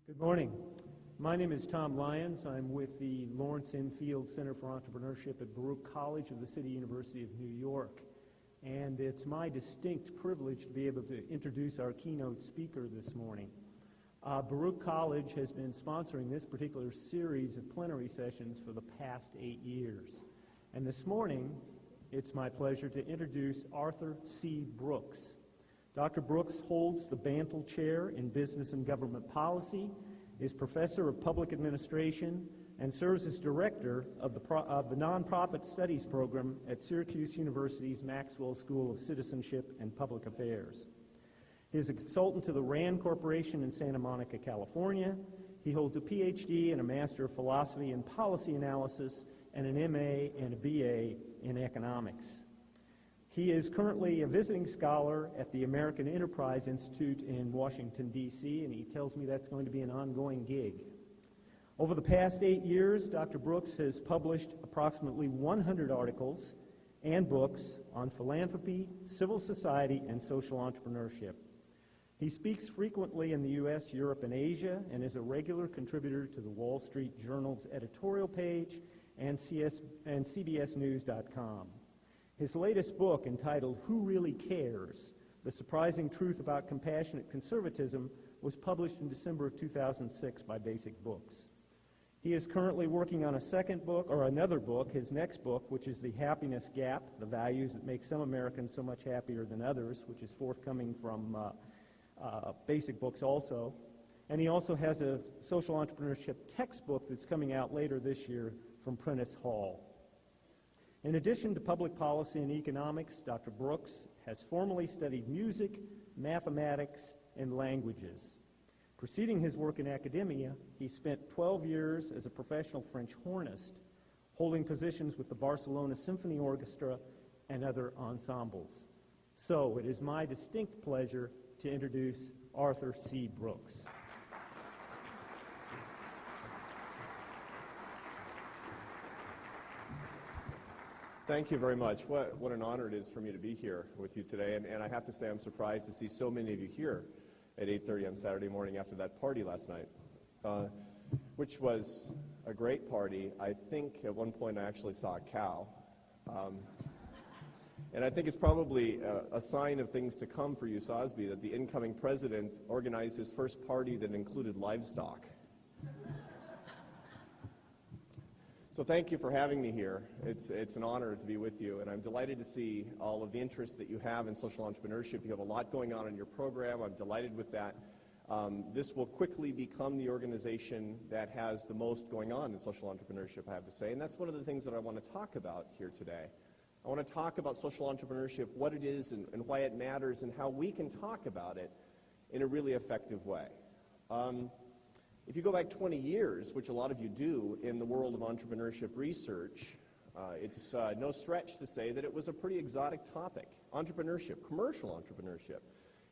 Good morning. My name is Tom Lyons. I'm with the Lawrence Enfield Center for Entrepreneurship at Baruch College of the City University of New York. And it's my distinct privilege to be able to introduce our keynote speaker this morning. Baruch College has been sponsoring this particular series of plenary sessions for the past 8 years. And this morning, it's my pleasure to introduce Arthur C. Brooks. Dr. Brooks holds the Bantle Chair in Business and Government Policy, is Professor of Public Administration, and serves as Director of the Nonprofit Studies Program at Syracuse University's Maxwell School of Citizenship and Public Affairs. He is a consultant to the RAND Corporation in Santa Monica, California. He holds a PhD and a Master of Philosophy in Policy Analysis and an MA and a BA in Economics. He is currently a visiting scholar at the American Enterprise Institute in Washington, D.C., and he tells me that's going to be an ongoing gig. Over the past 8 years, Dr. Brooks has published approximately 100 articles and books on philanthropy, civil society, and social entrepreneurship. He speaks frequently in the U.S., Europe, and Asia, and is a regular contributor to the Wall Street Journal's editorial page and CBSNews.com. His latest book, entitled Who Really Cares? The Surprising Truth About Compassionate Conservatism, was published in December of 2006 by Basic Books. He is currently working on another book, his next book, which is The Happiness Gap, The Values That Make Some Americans So Much Happier Than Others, which is forthcoming from Basic Books also. And he also has a social entrepreneurship textbook that's coming out later this year from Prentice Hall. In addition to public policy and economics, Dr. Brooks has formally studied music, mathematics, and languages. Preceding his work in academia, he spent 12 years as a professional French hornist, holding positions with the Barcelona Symphony Orchestra and other ensembles. So it is my distinct pleasure to introduce Arthur C. Brooks. Thank you very much. What an honor it is for me to be here with you today. And I have to say I'm surprised to see so many of you here at 8:30 on Saturday morning after that party last night, which was a great party. I think at one point I actually saw a cow. And I think it's probably a sign of things to come for USASBE that the incoming president organized his first party that included livestock. So thank you for having me here. It's an honor to be with you, and I'm delighted to see all of the interest that you have in social entrepreneurship. You have a lot going on in your program. I'm delighted with that. This will quickly become the organization that has the most going on in social entrepreneurship, I have to say, and that's one of the things that I want to talk about here today. I want to talk about social entrepreneurship, what it is and why it matters, and how we can talk about it in a really effective way. If you go back 20 years, which a lot of you do in the world of entrepreneurship research, it's no stretch to say that it was a pretty exotic topic. Entrepreneurship, commercial entrepreneurship.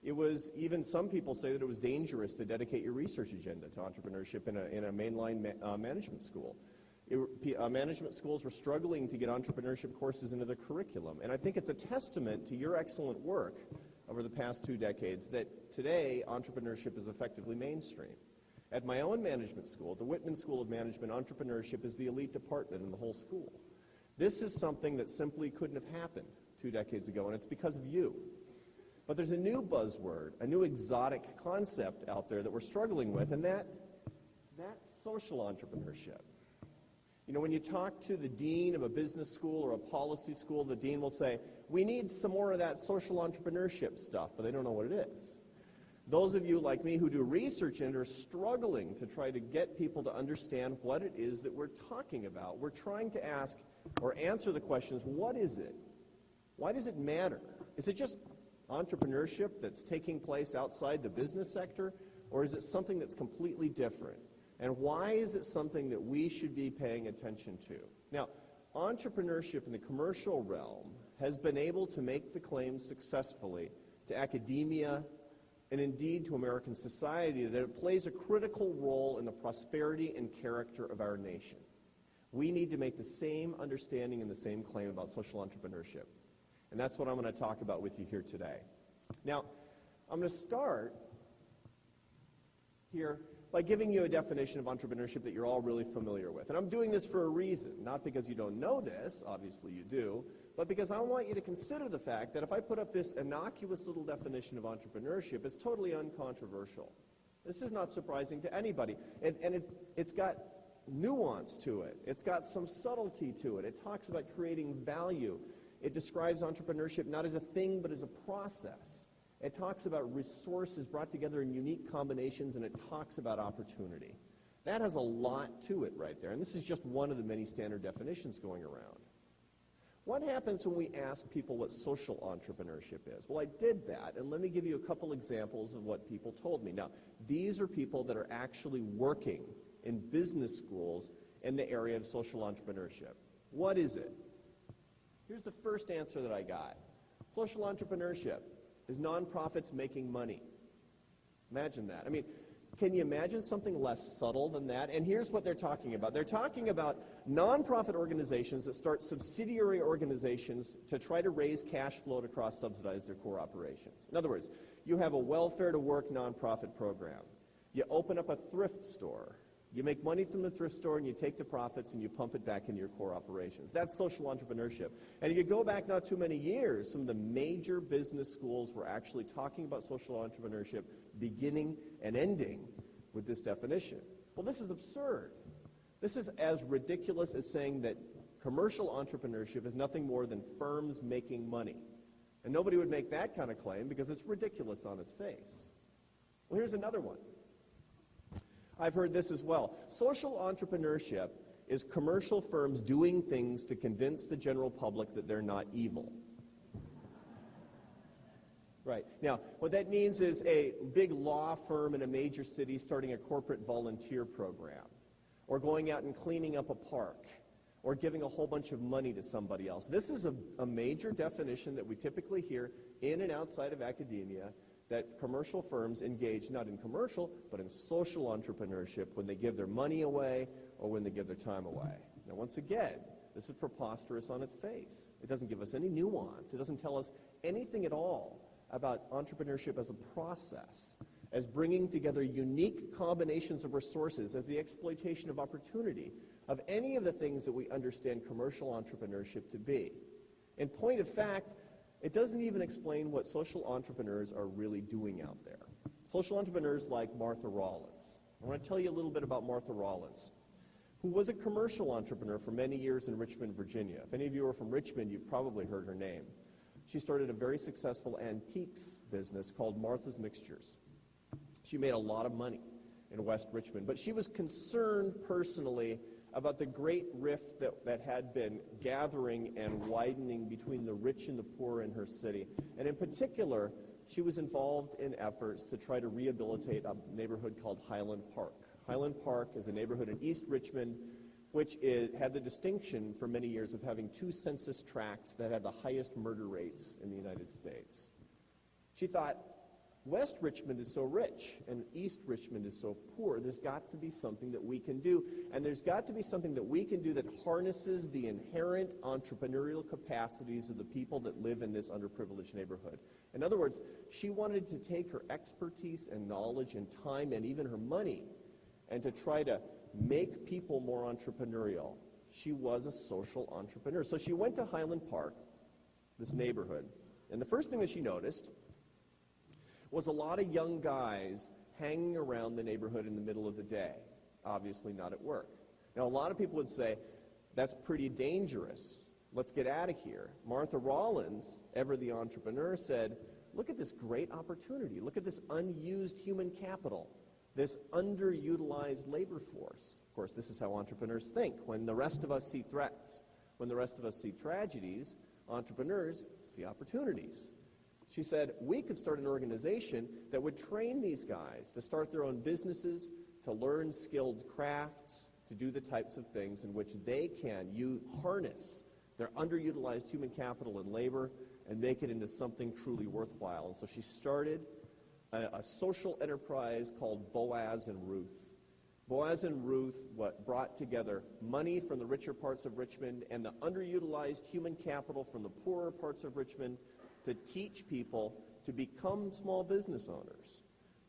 It was, even some people say that it was dangerous to dedicate your research agenda to entrepreneurship in a mainline management school. Management schools were struggling to get entrepreneurship courses into the curriculum. And I think it's a testament to your excellent work over the past 2 decades that today entrepreneurship is effectively mainstream. At my own management school, the Whitman School of Management, entrepreneurship is the elite department in the whole school. This is something that simply couldn't have happened 2 decades ago, and it's because of you. But there's a new buzzword, a new exotic concept out there that we're struggling with, and that's social entrepreneurship. You know, when you talk to the dean of a business school or a policy school, the dean will say, we need some more of that social entrepreneurship stuff, but they don't know what it is. Those of you like me who do research and are struggling to try to get people to understand what it is that we're talking about. We're trying to ask or answer the questions, what is it? Why does it matter? Is it just entrepreneurship that's taking place outside the business sector, or is it something that's completely different? And why is it something that we should be paying attention to? Now, entrepreneurship in the commercial realm has been able to make the claim successfully to academia and indeed to American society that it plays a critical role in the prosperity and character of our nation. We need to make the same understanding and the same claim about social entrepreneurship. And that's what I'm going to talk about with you here today. Now, I'm going to start here by giving you a definition of entrepreneurship that you're all really familiar with. And I'm doing this for a reason, not because you don't know this, obviously you do, but because I want you to consider the fact that if I put up this innocuous little definition of entrepreneurship, it's totally uncontroversial. This is not surprising to anybody. It's got nuance to it. It's got some subtlety to it. It talks about creating value. It describes entrepreneurship not as a thing, but as a process. It talks about resources brought together in unique combinations, and it talks about opportunity. That has a lot to it right there, and this is just one of the many standard definitions going around. What happens when we ask people what social entrepreneurship is? Well, I did that, and let me give you a couple examples of what people told me. Now, these are people that are actually working in business schools in the area of social entrepreneurship. What is it? Here's the first answer that I got. Social entrepreneurship is nonprofits making money. Imagine that. I mean, can you imagine something less subtle than that? And here's what they're talking about. They're talking about nonprofit organizations that start subsidiary organizations to try to raise cash flow to cross-subsidize their core operations. In other words, you have a welfare-to-work nonprofit program. You open up a thrift store. You make money from the thrift store, and you take the profits and you pump it back into your core operations. That's social entrepreneurship. And if you go back not too many years, some of the major business schools were actually talking about social entrepreneurship beginning and ending with this definition. Well, this is absurd. This is as ridiculous as saying that commercial entrepreneurship is nothing more than firms making money. And nobody would make that kind of claim because it's ridiculous on its face. Well, here's another one. I've heard this as well. Social entrepreneurship is commercial firms doing things to convince the general public that they're not evil. Right. Now, what that means is a big law firm in a major city starting a corporate volunteer program, or going out and cleaning up a park, or giving a whole bunch of money to somebody else. This is a major definition that we typically hear in and outside of academia, that commercial firms engage not in commercial, but in social entrepreneurship when they give their money away or when they give their time away. Now, once again, this is preposterous on its face. It doesn't give us any nuance. It doesn't tell us anything at all about entrepreneurship as a process, as bringing together unique combinations of resources, as the exploitation of opportunity, of any of the things that we understand commercial entrepreneurship to be. In point of fact, it doesn't even explain what social entrepreneurs are really doing out there. Social entrepreneurs like Martha Rollins. I want to tell you a little bit about Martha Rollins, who was a commercial entrepreneur for many years in Richmond, Virginia. If any of you are from Richmond, you've probably heard her name. She started a very successful antiques business called Martha's Mixtures. She made a lot of money in West Richmond, but she was concerned personally about the great rift that had been gathering and widening between the rich and the poor in her city. And in particular, she was involved in efforts to try to rehabilitate a neighborhood called Highland Park. Highland Park is a neighborhood in East Richmond which had the distinction for many years of having 2 census tracts that had the highest murder rates in the United States. She thought, West Richmond is so rich and East Richmond is so poor. There's got to be something that we can do, and there's got to be something that we can do that harnesses the inherent entrepreneurial capacities of the people that live in this underprivileged neighborhood. In other words, she wanted to take her expertise and knowledge and time and even her money and to try to make people more entrepreneurial. She was a social entrepreneur. So she went to Highland Park, this neighborhood, and the first thing that she noticed was a lot of young guys hanging around the neighborhood in the middle of the day, obviously not at work. Now, a lot of people would say, that's pretty dangerous. Let's get out of here. Martha Rollins, ever the entrepreneur, said, look at this great opportunity. Look at this unused human capital, this underutilized labor force. Of course, this is how entrepreneurs think. When the rest of us see threats, when the rest of us see tragedies, entrepreneurs see opportunities. She said, we could start an organization that would train these guys to start their own businesses, to learn skilled crafts, to do the types of things in which they can harness their underutilized human capital and labor and make it into something truly worthwhile. And so she started a social enterprise called Boaz and Ruth. Boaz and Ruth brought together money from the richer parts of Richmond and the underutilized human capital from the poorer parts of Richmond to teach people to become small business owners,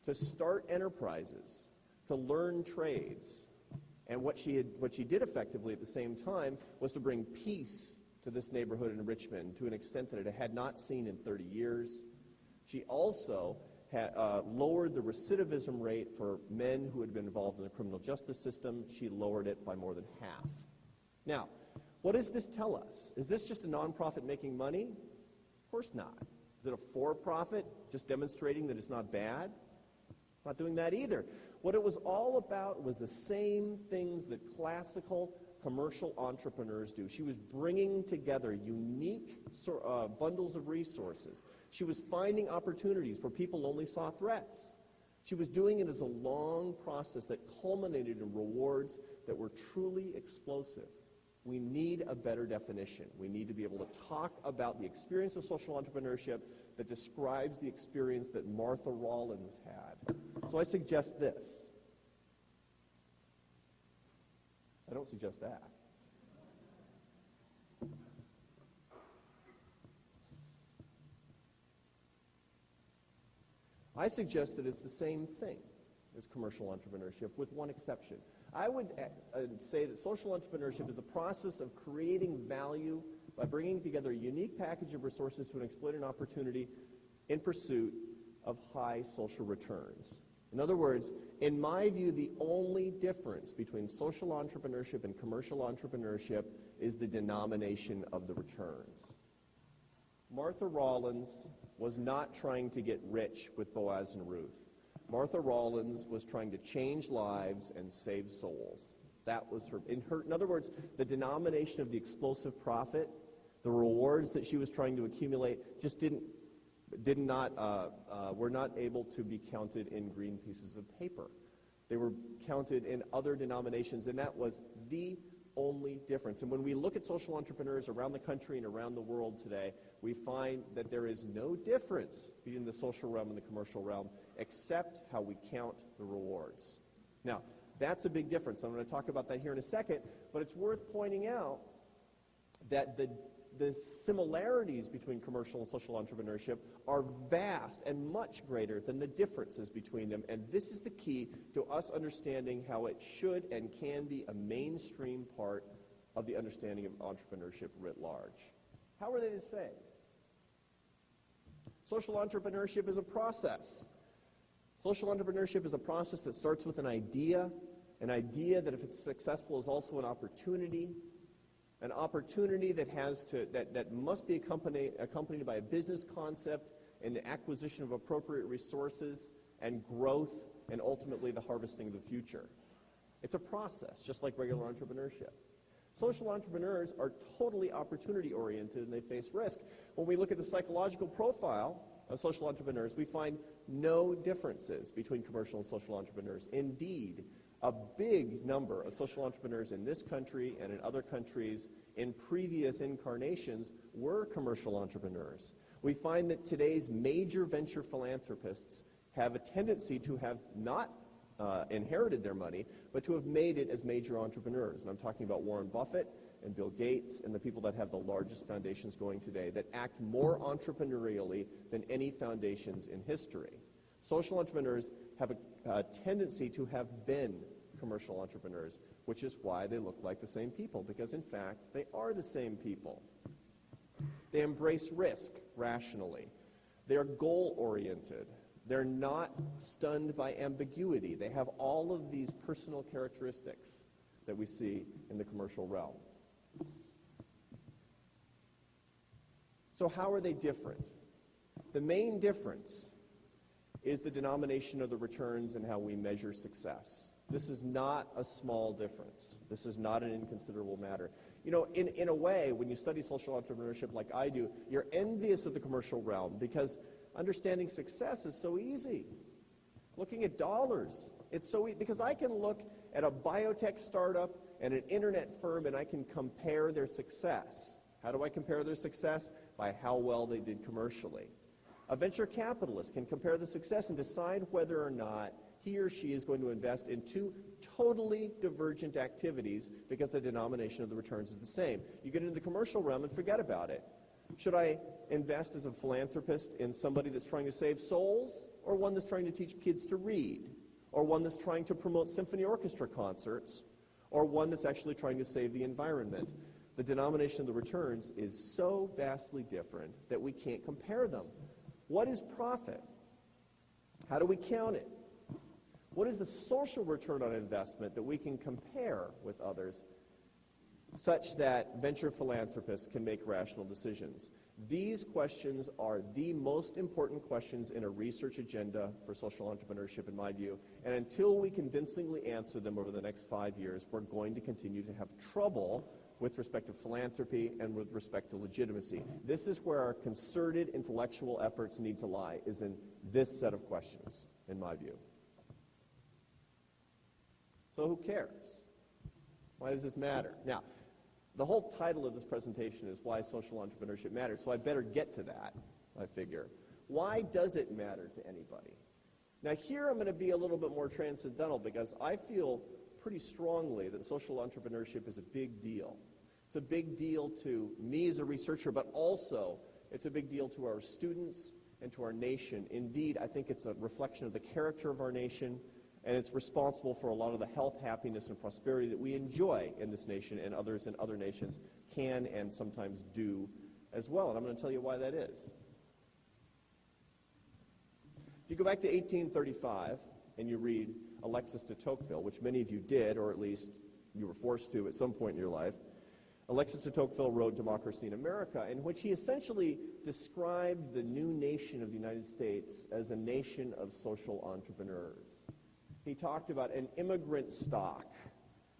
to start enterprises, to learn trades. And what she did effectively at the same time was to bring peace to this neighborhood in Richmond to an extent that it had not seen in 30 years. She also lowered the recidivism rate for men who had been involved in the criminal justice system. She lowered it by more than half. Now, what does this tell us? Is this just a nonprofit making money? Of course not. Is it a for-profit just demonstrating that it's not bad? Not doing that either. What it was all about was the same things that classical commercial entrepreneurs do. She was bringing together unique bundles of resources. She was finding opportunities where people only saw threats. She was doing it as a long process that culminated in rewards that were truly explosive. We need a better definition. We need to be able to talk about the experience of social entrepreneurship that describes the experience that Martha Rollins had. So I suggest this. I don't suggest that. I suggest that it's the same thing as commercial entrepreneurship, with one exception. I would say that social entrepreneurship is the process of creating value by bringing together a unique package of resources to exploit an opportunity in pursuit of high social returns. In other words, in my view, the only difference between social entrepreneurship and commercial entrepreneurship is the denomination of the returns. Martha Rollins was not trying to get rich with Boaz and Ruth. Martha Rollins was trying to change lives and save souls. That was her. In other words, the denomination of the explosive profit, the rewards that she was trying to accumulate, just were not able to be counted in green pieces of paper. They were counted in other denominations, and that was the only difference. And when we look at social entrepreneurs around the country and around the world today, we find that there is no difference between the social realm and the commercial realm except how we count the rewards. Now, that's a big difference. I'm going to talk about that here in a second, but it's worth pointing out that the similarities between commercial and social entrepreneurship are vast and much greater than the differences between them, and this is the key to us understanding how it should and can be a mainstream part of the understanding of entrepreneurship writ large. How are they the same? Social entrepreneurship is a process. Social entrepreneurship is a process that starts with an idea that if it's successful is also an opportunity that must be accompanied by a business concept and the acquisition of appropriate resources and growth and ultimately the harvesting of the future. It's a process, just like regular entrepreneurship. Social entrepreneurs are totally opportunity-oriented and they face risk. When we look at the psychological profile of social entrepreneurs, we find no differences between commercial and social entrepreneurs. Indeed, a big number of social entrepreneurs in this country and in other countries in previous incarnations were commercial entrepreneurs. We find that today's major venture philanthropists have a tendency to have not inherited their money, but to have made it as major entrepreneurs. And I'm talking about Warren Buffett and Bill Gates and the people that have the largest foundations going today that act more entrepreneurially than any foundations in history. Social entrepreneurs have a tendency to have been commercial entrepreneurs, which is why they look like the same people, because in fact, they are the same people. They embrace risk rationally. They're goal-oriented. They're not stunned by ambiguity. They have all of these personal characteristics that we see in the commercial realm. So how are they different? The main difference is the denomination of the returns and how we measure success. This is not a small difference. This is not an inconsiderable matter. You know, in a way, when you study social entrepreneurship like I do, you're envious of the commercial realm because understanding success is so easy. Looking at dollars, it's so easy because I can look at a biotech startup and an internet firm and I can compare their success. How do I compare their success? By how well they did commercially. A venture capitalist can compare the success and decide whether or not he or she is going to invest in two totally divergent activities because the denomination of the returns is the same. You get into the commercial realm and forget about it. Should I invest as a philanthropist in somebody that's trying to save souls or one that's trying to teach kids to read? or one that's trying to promote symphony orchestra concerts, or one that's actually trying to save the environment. The denomination of the returns is so vastly different that we can't compare them. What is profit? How do we count it? What is the social return on investment that we can compare with others such that venture philanthropists can make rational decisions? These questions are the most important questions in a research agenda for social entrepreneurship, in my view. And until we convincingly answer them over the next 5 years, we're going to continue to have trouble with respect to philanthropy and with respect to legitimacy. This is where our concerted intellectual efforts need to lie, is in this set of questions, in my view. So who cares? Why does this matter? Now, the whole title of this presentation is Why Social Entrepreneurship Matters, so I better get to that, I figure. Why does it matter to anybody? Now here I'm going to be a little bit more transcendental because I feel pretty strongly that social entrepreneurship is a big deal. It's a big deal to me as a researcher, but also it's a big deal to our students and to our nation. Indeed, I think it's a reflection of the character of our nation, and it's responsible for a lot of the health, happiness, and prosperity that we enjoy in this nation and others in other nations can and sometimes do as well. And I'm going to tell you why that is. If you go back to 1835 and you read Alexis de Tocqueville, which many of you did, or at least you were forced to at some point in your life, Alexis de Tocqueville wrote Democracy in America, in which he essentially described the new nation of the United States as a nation of social entrepreneurs. He talked about an immigrant stock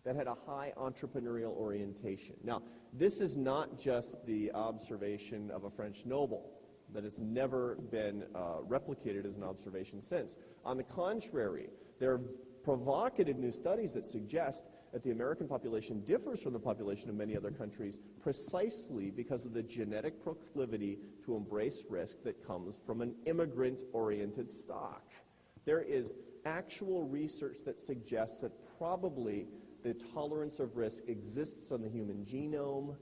that had a high entrepreneurial orientation. Now, this is not just the observation of a French noble that has never been replicated as an observation since. On the contrary, there are provocative new studies that suggest that the American population differs from the population of many other countries precisely because of the genetic proclivity to embrace risk that comes from an immigrant-oriented stock. There is actual research that suggests that probably the tolerance of risk exists on the human genome,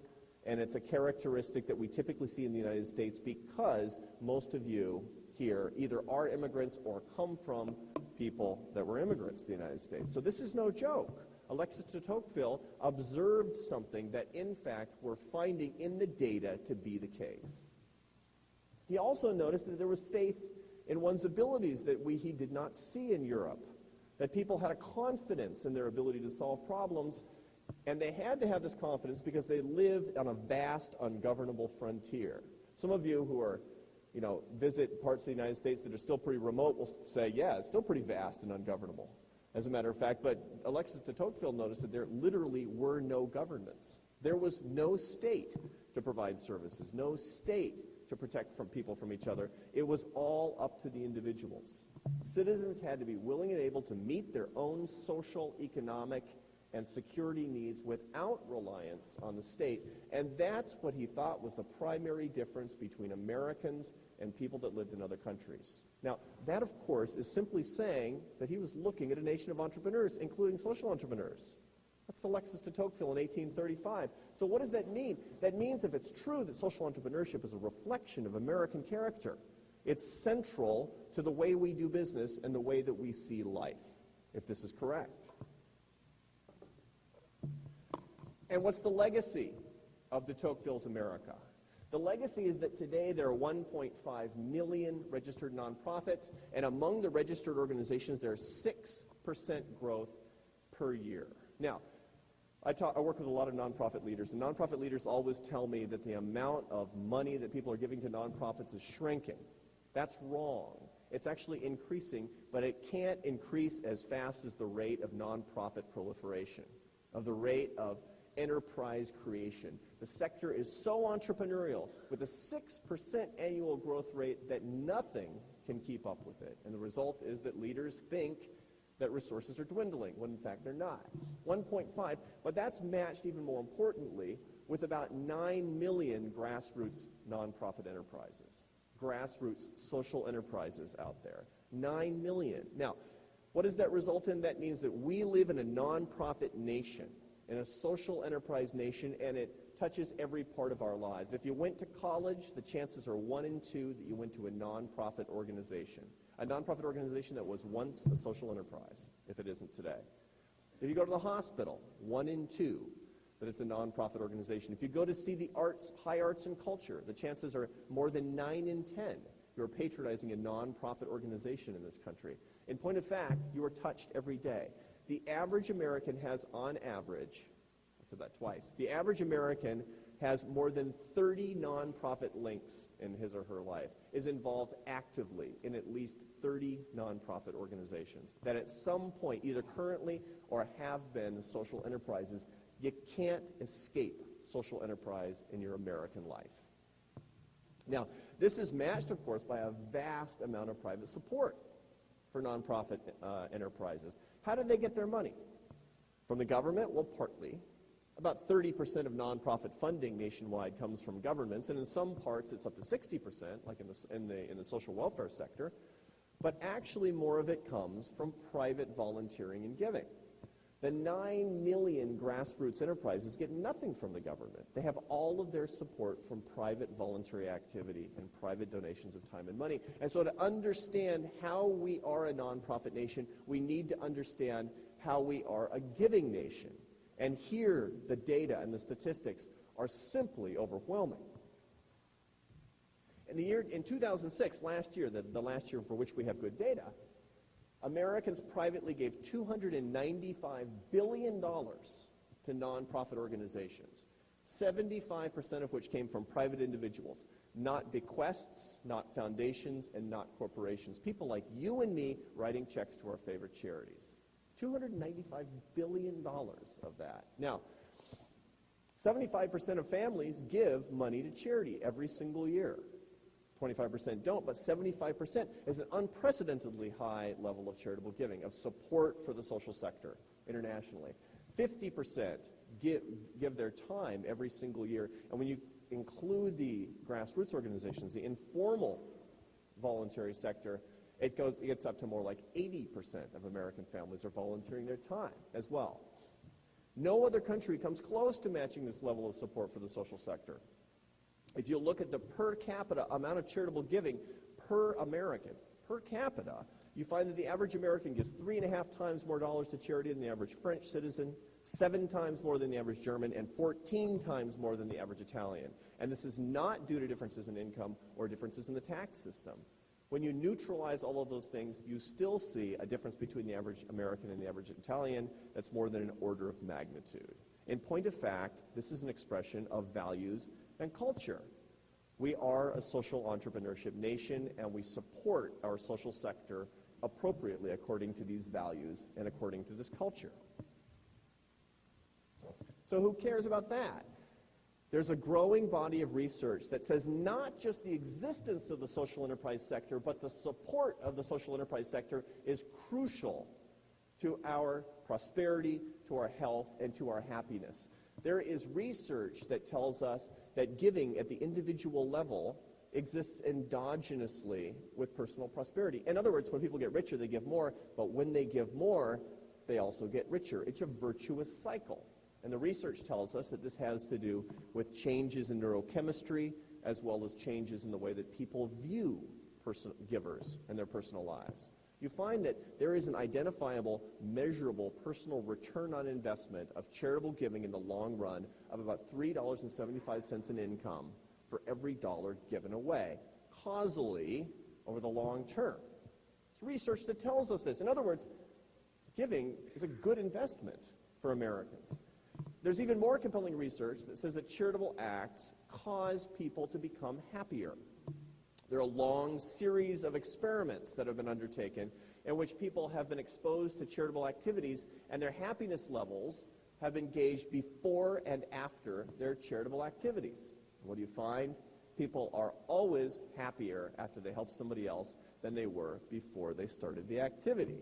and it's a characteristic that we typically see in the United States because most of you here either are immigrants or come from people that were immigrants to the United States. So this is no joke. Alexis de Tocqueville observed something that, in fact, we're finding in the data to be the case. He also noticed that there was faith in one's abilities that he did not see in Europe, that people had a confidence in their ability to solve problems, and they had to have this confidence because they lived on a vast, ungovernable frontier. Some of you who are, visit parts of the United States that are still pretty remote will say, yeah, it's still pretty vast and ungovernable, as a matter of fact. But Alexis de Tocqueville noticed that there literally were no governments. There was no state to provide services, no state to protect people from each other. It was all up to the individuals. Citizens had to be willing and able to meet their own social, economic, and security needs without reliance on the state. And that's what he thought was the primary difference between Americans and people that lived in other countries. Now, that, of course, is simply saying that he was looking at a nation of entrepreneurs, including social entrepreneurs. That's Alexis de Tocqueville in 1835. So what does that mean? That means if it's true that social entrepreneurship is a reflection of American character, it's central to the way we do business and the way that we see life, if this is correct. And what's the legacy of de Tocqueville's America? The legacy is that today there are 1.5 million registered nonprofits, and among the registered organizations there is 6% growth per year. Now, I work with a lot of nonprofit leaders, and nonprofit leaders always tell me that the amount of money that people are giving to nonprofits is shrinking. That's wrong. It's actually increasing, but it can't increase as fast as the rate of nonprofit proliferation, of the rate of enterprise creation. The sector is so entrepreneurial with a 6% annual growth rate that nothing can keep up with it. And the result is that leaders think that resources are dwindling, when in fact they're not. 1.5, but that's matched even more importantly with about 9 million grassroots nonprofit enterprises, grassroots social enterprises out there. 9 million. Now, what does that result in? That means that we live in a nonprofit nation, in a social enterprise nation, and it touches every part of our lives. If you went to college, the chances are 1 in 2 that you went to a nonprofit organization. a nonprofit organization that was once a social enterprise, if it isn't today. If you go to the hospital, 1 in 2 that it's a nonprofit organization. If you go to see the arts, high arts and culture, the chances are more than 9 in 10 who are patronizing a nonprofit organization in this country. In point of fact, you are touched every day. The average American has, on average, I said that twice, the average American has more than 30 nonprofit links in his or her life, is involved actively in at least 30 nonprofit organizations that at some point, either currently or have been social enterprises. You can't escape social enterprise in your American life. Now, this is matched, of course, by a vast amount of private support for nonprofit enterprises. How do they get their money? From the government? Well, partly. About 30% of nonprofit funding nationwide comes from governments, and in some parts it's up to 60%, like in the social welfare sector. But actually more of it comes from private volunteering and giving. The 9 million grassroots enterprises get nothing from the government. They have all of their support from private voluntary activity and private donations of time and money. And so to understand how we are a nonprofit nation, we need to understand how we are a giving nation. And here, the data and the statistics are simply overwhelming. In 2006, last year, the last year for which we have good data, Americans privately gave $295 billion to nonprofit organizations, 75% of which came from private individuals, not bequests, not foundations, and not corporations. People like you and me writing checks to our favorite charities. $295 billion of that. Now, 75% of families give money to charity every single year. 25% don't, but 75% is an unprecedentedly high level of charitable giving, of support for the social sector internationally. 50% give their time every single year, and when you include the grassroots organizations, the informal voluntary sector, it gets up to more like 80% of American families are volunteering their time as well. No other country comes close to matching this level of support for the social sector. If you look at the per capita amount of charitable giving per American, per capita, you find that the average American gives 3.5 times more dollars to charity than the average French citizen, 7 times more than the average German, and 14 times more than the average Italian. And this is not due to differences in income or differences in the tax system. When you neutralize all of those things, you still see a difference between the average American and the average Italian that's more than an order of magnitude. In point of fact, this is an expression of values and culture. We are a social entrepreneurship nation, and we support our social sector appropriately according to these values and according to this culture. So who cares about that? There's a growing body of research that says not just the existence of the social enterprise sector, but the support of the social enterprise sector is crucial to our prosperity, to our health, and to our happiness. There is research that tells us that giving at the individual level exists endogenously with personal prosperity. In other words, when people get richer, they give more, but when they give more, they also get richer. It's a virtuous cycle. And the research tells us that this has to do with changes in neurochemistry as well as changes in the way that people view givers and their personal lives. You find that there is an identifiable, measurable personal return on investment of charitable giving in the long run of about $3.75 in income for every dollar given away, causally over the long term. It's research that tells us this. In other words, giving is a good investment for Americans. There's even more compelling research that says that charitable acts cause people to become happier. There are a long series of experiments that have been undertaken in which people have been exposed to charitable activities, and their happiness levels have been gauged before and after their charitable activities. What do you find? People are always happier after they help somebody else than they were before they started the activity.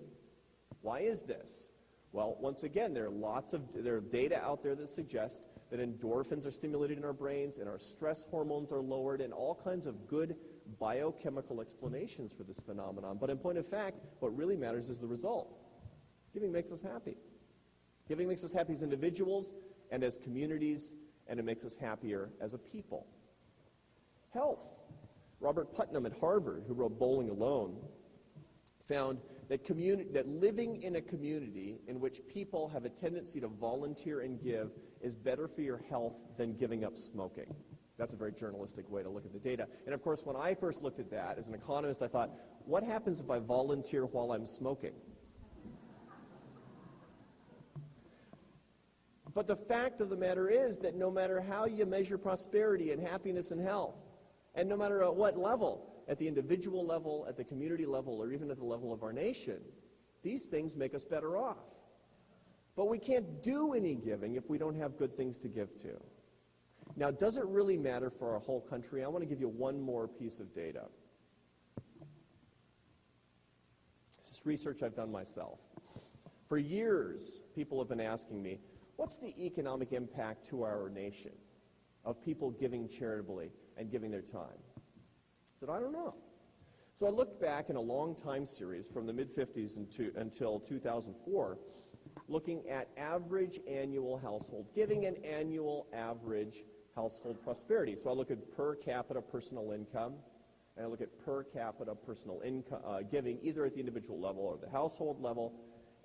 Why is this? Well, once again, there are data out there that suggest that endorphins are stimulated in our brains and our stress hormones are lowered and all kinds of good biochemical explanations for this phenomenon. But in point of fact, what really matters is the result. Giving makes us happy. Giving makes us happy as individuals and as communities, and it makes us happier as a people. Health. Robert Putnam at Harvard, who wrote Bowling Alone, found that living in a community in which people have a tendency to volunteer and give is better for your health than giving up smoking. That's a very journalistic way to look at the data. And of course, when I first looked at that, as an economist, I thought, what happens if I volunteer while I'm smoking? But the fact of the matter is that no matter how you measure prosperity and happiness and health, and no matter at what level, at the individual level, at the community level, or even at the level of our nation, these things make us better off. But we can't do any giving if we don't have good things to give to. Now, does it really matter for our whole country? I want to give you one more piece of data. This is research I've done myself. For years, people have been asking me, what's the economic impact to our nation of people giving charitably and giving their time? I said, I don't know. So I looked back in a long time series from the mid-50s until 2004, looking at average annual household giving and annual average household prosperity. So I look at per capita personal income, and I look at per capita personal income giving either at the individual level or the household level.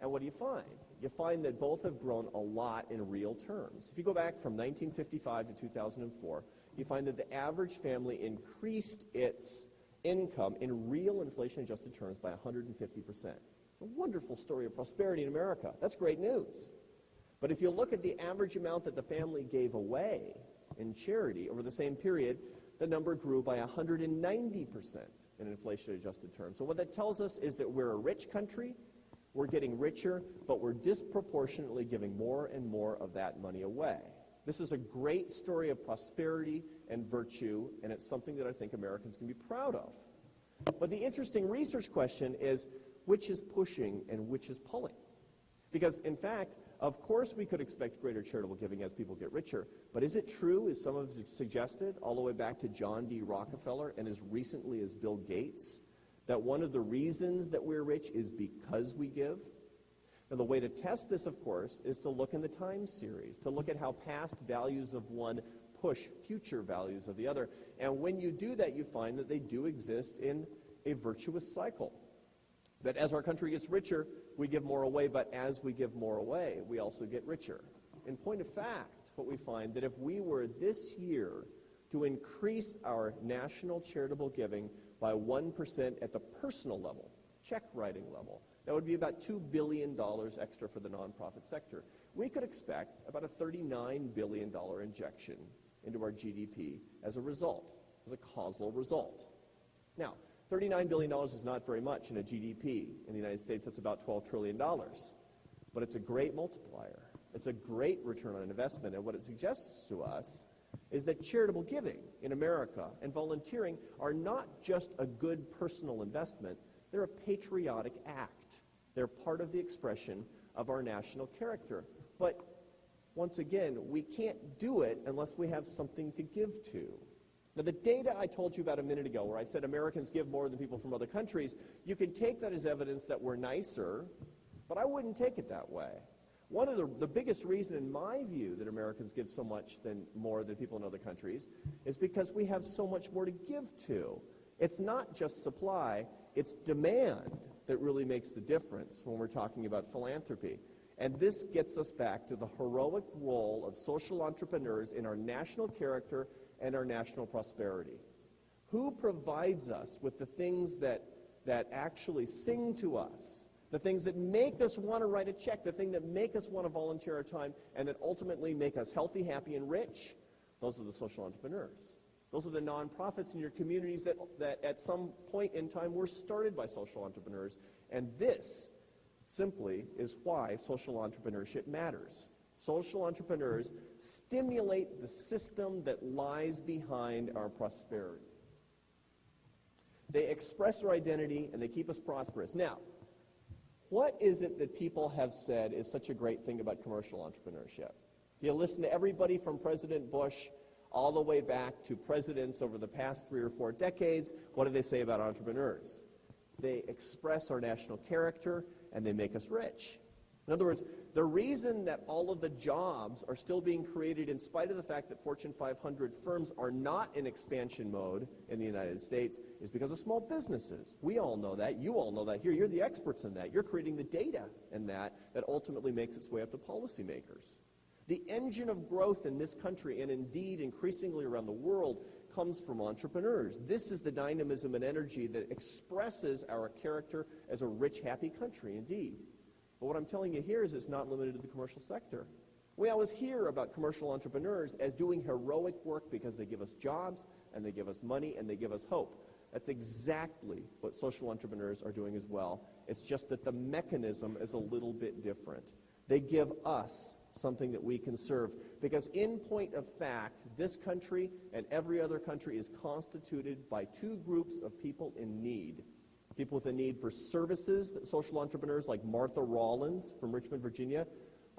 And what do you find? You find that both have grown a lot in real terms. If you go back from 1955 to 2004, you find that the average family increased its income in real inflation-adjusted terms by 150%. It's a wonderful story of prosperity in America. That's great news. But if you look at the average amount that the family gave away in charity over the same period, the number grew by 190% in inflation-adjusted terms. So what that tells us is that we're a rich country, we're getting richer, but we're disproportionately giving more and more of that money away. This is a great story of prosperity and virtue, and it's something that I think Americans can be proud of. But the interesting research question is, which is pushing and which is pulling? Because, in fact, of course we could expect greater charitable giving as people get richer, but is it true, as some have suggested, all the way back to John D. Rockefeller and as recently as Bill Gates, that one of the reasons that we're rich is because we give? Now, the way to test this, of course, is to look in the time series, to look at how past values of one push future values of the other. And when you do that, you find that they do exist in a virtuous cycle. That as our country gets richer, we give more away, but as we give more away, we also get richer. In point of fact, what we find that if we were this year to increase our national charitable giving by 1% at the personal level, check writing level, that would be about $2 billion extra for the nonprofit sector. We could expect about a $39 billion injection into our GDP as a result, as a causal result. Now, $39 billion is not very much in a GDP. In the United States, that's about $12 trillion. But it's a great multiplier. It's a great return on investment. And what it suggests to us is that charitable giving in America and volunteering are not just a good personal investment, they're a patriotic act. They're part of the expression of our national character. But once again, we can't do it unless we have something to give to. Now, the data I told you about a minute ago, where I said Americans give more than people from other countries, you can take that as evidence that we're nicer, but I wouldn't take it that way. One of the biggest reason, in my view, that Americans give so much more than people in other countries is because we have so much more to give to. It's not just supply, it's demand that really makes the difference when we're talking about philanthropy. And this gets us back to the heroic role of social entrepreneurs in our national character and our national prosperity. Who provides us with the things that actually sing to us, the things that make us want to write a check, the things that make us want to volunteer our time, and that ultimately make us healthy, happy, and rich? Those are the social entrepreneurs. Those are the nonprofits in your communities that at some point in time were started by social entrepreneurs. And this simply is why social entrepreneurship matters. Social entrepreneurs stimulate the system that lies behind our prosperity. They express our identity and they keep us prosperous. Now, what is it that people have said is such a great thing about commercial entrepreneurship? If you listen to everybody from President Bush all the way back to presidents over the past 3 or 4 decades, what do they say about entrepreneurs? They express our national character and they make us rich. In other words, the reason that all of the jobs are still being created in spite of the fact that Fortune 500 firms are not in expansion mode in the United States is because of small businesses. We all know that. You all know that here. You're the experts in that. You're creating the data in that ultimately makes its way up to policymakers. The engine of growth in this country, and indeed increasingly around the world, comes from entrepreneurs. This is the dynamism and energy that expresses our character as a rich, happy country indeed. But what I'm telling you here is it's not limited to the commercial sector. We always hear about commercial entrepreneurs as doing heroic work because they give us jobs, and they give us money, and they give us hope. That's exactly what social entrepreneurs are doing as well. It's just that the mechanism is a little bit different. They give us something that we can serve. Because in point of fact, this country and every other country is constituted by two groups of people in need. People with a need for services that social entrepreneurs like Martha Rollins from Richmond, Virginia,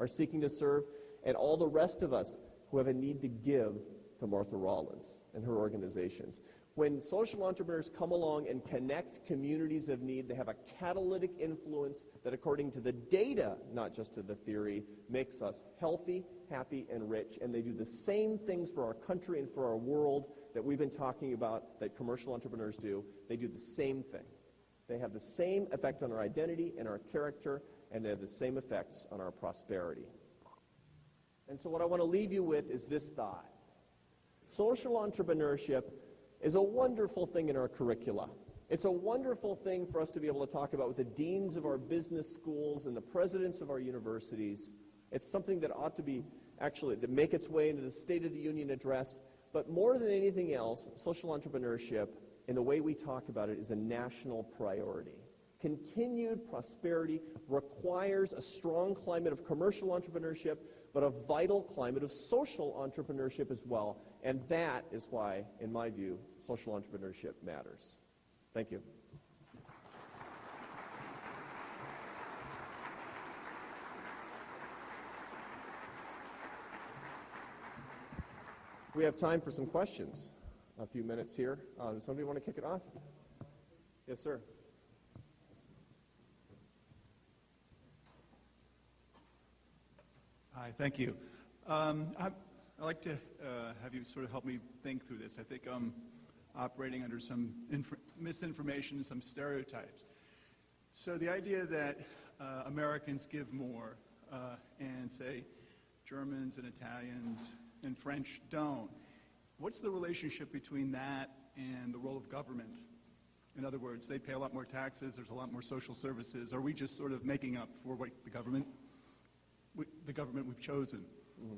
are seeking to serve, and all the rest of us who have a need to give to Martha Rollins and her organizations. When social entrepreneurs come along and connect communities of need, they have a catalytic influence that, according to the data, not just to the theory, makes us healthy, happy, and rich. And they do the same things for our country and for our world that we've been talking about that commercial entrepreneurs do. They do the same thing. They have the same effect on our identity and our character, and they have the same effects on our prosperity. And so what I want to leave you with is this thought. Social entrepreneurship is a wonderful thing in our curricula. It's a wonderful thing for us to be able to talk about with the deans of our business schools and the presidents of our universities. It's something that ought to be actually to make its way into the State of the Union address. But more than anything else, social entrepreneurship, in the way we talk about it, is a national priority. Continued prosperity requires a strong climate of commercial entrepreneurship, but a vital climate of social entrepreneurship as well. And that is why, in my view, social entrepreneurship matters. Thank you. We have time for some questions. A few minutes here. Does somebody want to kick it off? Yes, sir. Hi, thank you. I'd like to have you sort of help me think through this. I think I'm operating under some misinformation, some stereotypes. So the idea that Americans give more and, say, Germans and Italians and French don't, what's the relationship between that and the role of government? In other words, they pay a lot more taxes, there's a lot more social services. Are we just sort of making up for what the government we've chosen? Mm-hmm.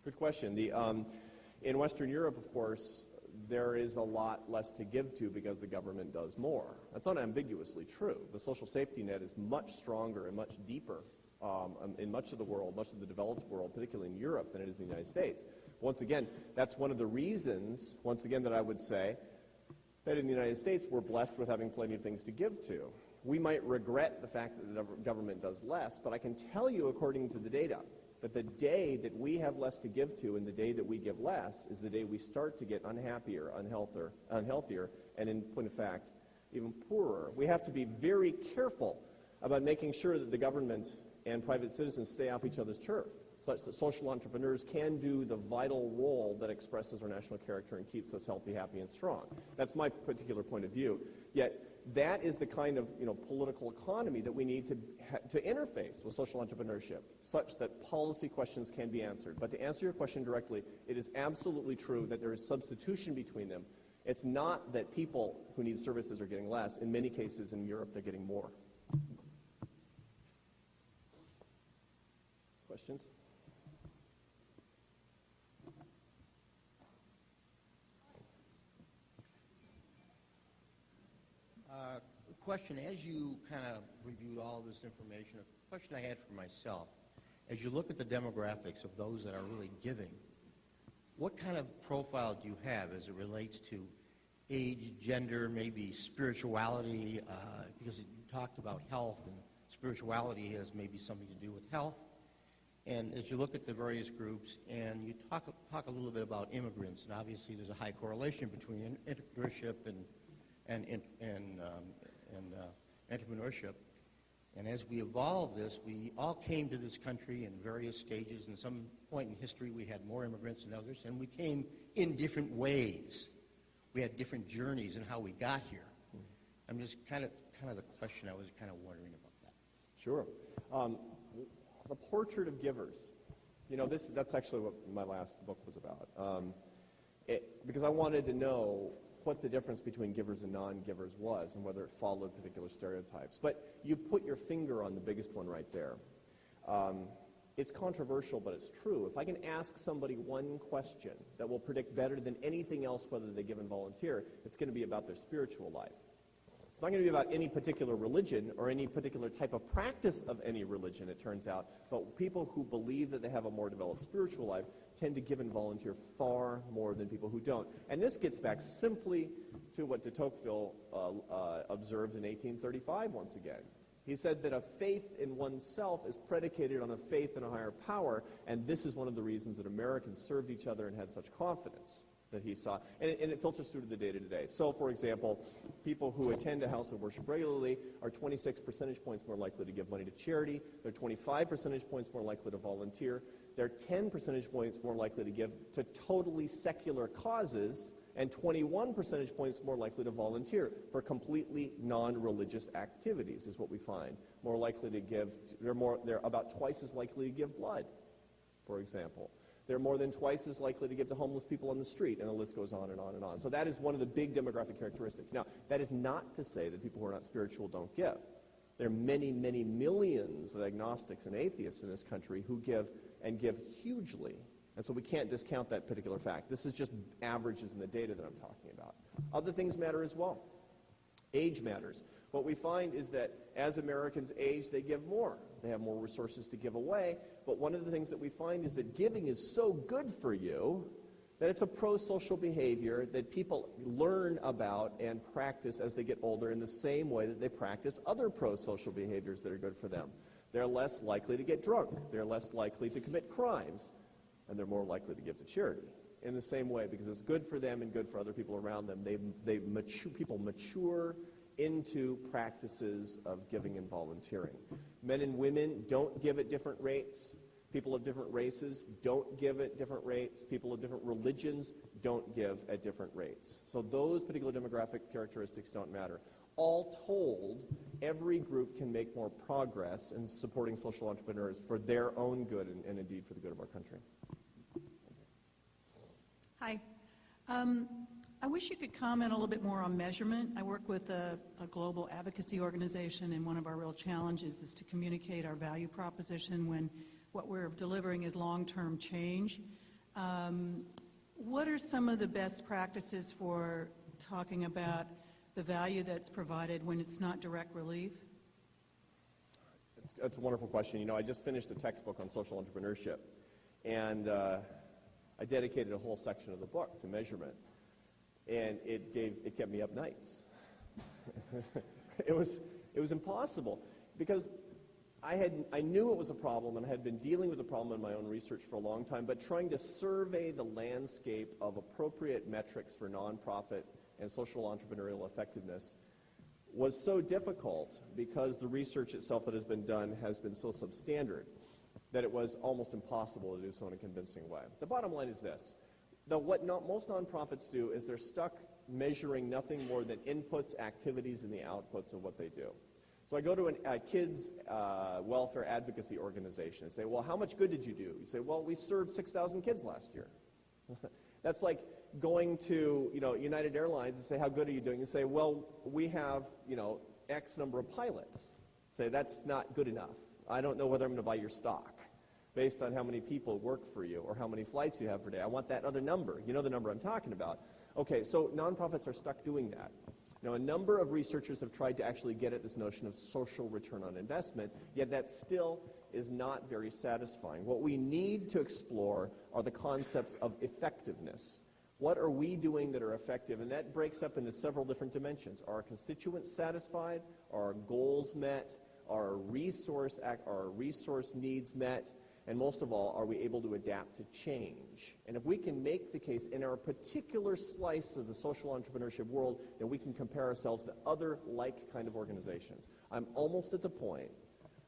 Good question. In Western Europe, of course, there is a lot less to give to because the government does more. That's unambiguously true. The social safety net is much stronger and much deeper in much of the world, much of the developed world, particularly in Europe, than it is in the United States. Once again, that's one of the reasons, that I would say, that in the United States we're blessed with having plenty of things to give to. We might regret the fact that the government does less, but I can tell you, according to the data, that the day that we have less to give to and the day that we give less is the day we start to get unhappier, unhealthier, and in point of fact, even poorer. We have to be very careful about making sure that the government and private citizens stay off each other's turf, such that social entrepreneurs can do the vital role that expresses our national character and keeps us healthy, happy, and strong. That's my particular point of view. Yet that is the kind of political economy that we need to interface with social entrepreneurship, such that policy questions can be answered. But to answer your question directly, it is absolutely true that there is substitution between them. It's not that people who need services are getting less. In many cases in Europe, they're getting more. Questions? Question, as you kind of reviewed all of this information, a question I had for myself, as you look at the demographics of those that are really giving, what kind of profile do you have as it relates to age, gender, maybe spirituality, because you talked about health, and spirituality has maybe something to do with health. And as you look at the various groups, and you talk a little bit about immigrants, and obviously there's a high correlation between entrepreneurship and entrepreneurship. And as we evolved this, we all came to this country in various stages. In some point in history, we had more immigrants than others, and we came in different ways. We had different journeys in how we got here. I'm just kind of the question I was kind of wondering about that. Sure. The Portrait of Givers. That's actually what my last book was about. Because I wanted to know what the difference between givers and non-givers was and whether it followed particular stereotypes. But you put your finger on the biggest one right there. It's controversial, but it's true. If I can ask somebody one question that will predict better than anything else whether they give and volunteer, it's going to be about their spiritual life. It's not going to be about any particular religion or any particular type of practice of any religion, it turns out, but people who believe that they have a more developed spiritual life tend to give and volunteer far more than people who don't. And this gets back simply to what de Tocqueville observed in 1835 once again. He said that a faith in oneself is predicated on a faith in a higher power, and this is one of the reasons that Americans served each other and had such confidence that he saw. And it filters through to the day-to-day. So, for example, people who attend a house of worship regularly are 26 percentage points more likely to give money to charity. They're 25 percentage points more likely to volunteer. They're 10 percentage points more likely to give to totally secular causes, and 21 percentage points more likely to volunteer for completely non-religious activities, is what we find. More likely to give, they're about twice as likely to give blood, for example. They're more than twice as likely to give to homeless people on the street, and the list goes on and on and on. So that is one of the big demographic characteristics. Now, that is not to say that people who are not spiritual don't give. There are many, many millions of agnostics and atheists in this country who give, and give hugely. And so we can't discount that particular fact. This is just averages in the data that I'm talking about. Other things matter as well. Age matters. What we find is that as Americans age, they give more. They have more resources to give away. But one of the things that we find is that giving is so good for you that it's a pro-social behavior that people learn about and practice as they get older in the same way that they practice other pro-social behaviors that are good for them. They're less likely to get drunk. They're less likely to commit crimes. And they're more likely to give to charity in the same way because it's good for them and good for other people around them. People mature into practices of giving and volunteering. Men and women don't give at different rates. People of different races don't give at different rates. People of different religions don't give at different rates. So those particular demographic characteristics don't matter. All told, every group can make more progress in supporting social entrepreneurs for their own good and indeed for the good of our country. Hi. I wish you could comment a little bit more on measurement. I work with a global advocacy organization, and one of our real challenges is to communicate our value proposition when what we're delivering is long-term change. What are some of the best practices for talking about the value that's provided when it's not direct relief? That's a wonderful question. I just finished a textbook on social entrepreneurship, and I dedicated a whole section of the book to measurement, and it kept me up nights. It was impossible because I knew it was a problem, and I had been dealing with the problem in my own research for a long time, but trying to survey the landscape of appropriate metrics for nonprofit and social entrepreneurial effectiveness was so difficult because the research itself that has been done has been so substandard that it was almost impossible to do so in a convincing way. The bottom line is this. Most nonprofits do is they're stuck measuring nothing more than inputs, activities, and the outputs of what they do. So I go to a kids' welfare advocacy organization and say, well, how much good did you do? You say, well, we served 6,000 kids last year. That's like going to United Airlines and say, how good are you doing? You say, well, we have X number of pilots. Say, that's not good enough. I don't know whether I'm going to buy your stock based on how many people work for you or how many flights you have per day. I want that other number. You know the number I'm talking about. Okay, so nonprofits are stuck doing that. Now, a number of researchers have tried to actually get at this notion of social return on investment, yet that still is not very satisfying. What we need to explore are the concepts of effectiveness. What are we doing that are effective? And that breaks up into several different dimensions. Are our constituents satisfied? Are our goals met? Are our resource needs met? And most of all, are we able to adapt to change? And if we can make the case in our particular slice of the social entrepreneurship world, then we can compare ourselves to other like kind of organizations. I'm almost at the point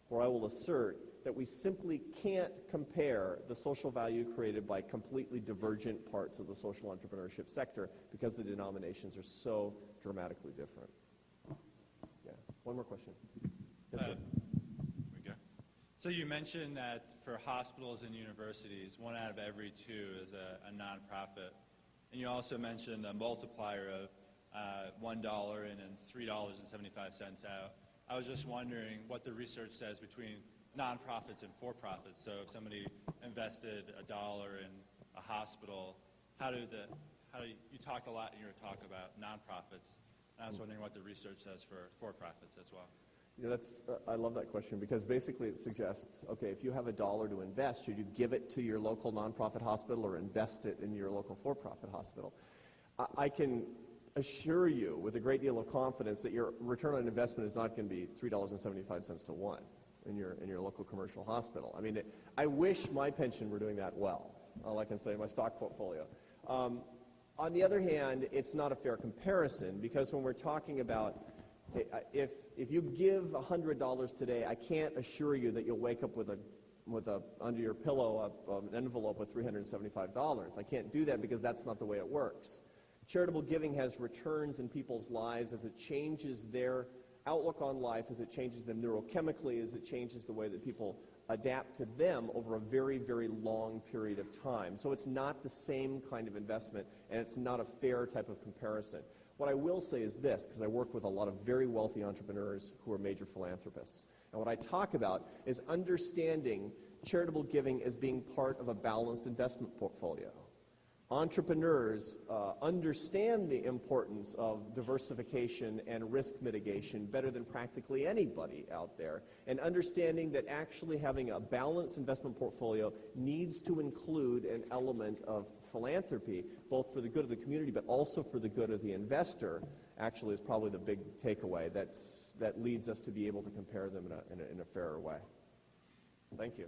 where I will assert that we simply can't compare the social value created by completely divergent parts of the social entrepreneurship sector because the denominations are so dramatically different. Yeah. One more question. Yes, sir. We go. So you mentioned that for hospitals and universities, 1 out of every 2 is a nonprofit. And you also mentioned a multiplier of $1 and then $3.75 out. I was just wondering what the research says between nonprofits and for-profits. So if somebody invested $1 in a hospital, you talked a lot in your talk about nonprofits, and I was wondering what the research says for for-profits as well. Yeah, I love that question because basically it suggests, okay, if you have $1 to invest, should you give it to your local nonprofit hospital or invest it in your local for-profit hospital? I can assure you with a great deal of confidence that your return on investment is not going to be $3.75 to 1 in your local commercial hospital. I mean, I wish my pension were doing that well, all I can say, my stock portfolio. On the other hand, it's not a fair comparison because when we're talking about if you give $100 today, I can't assure you that you'll wake up with under your pillow an envelope with $375. I can't do that because that's not the way it works. Charitable giving has returns in people's lives as it changes their outlook on life, as it changes them neurochemically, as it changes the way that people adapt to them over a very, very long period of time. So it's not the same kind of investment, and it's not a fair type of comparison. What I will say is this, because I work with a lot of very wealthy entrepreneurs who are major philanthropists. And what I talk about is understanding charitable giving as being part of a balanced investment portfolio. Entrepreneurs understand the importance of diversification and risk mitigation better than practically anybody out there, and understanding that actually having a balanced investment portfolio needs to include an element of philanthropy, both for the good of the community but also for the good of the investor, actually is probably the big takeaway that leads us to be able to compare them in a fairer way. Thank you.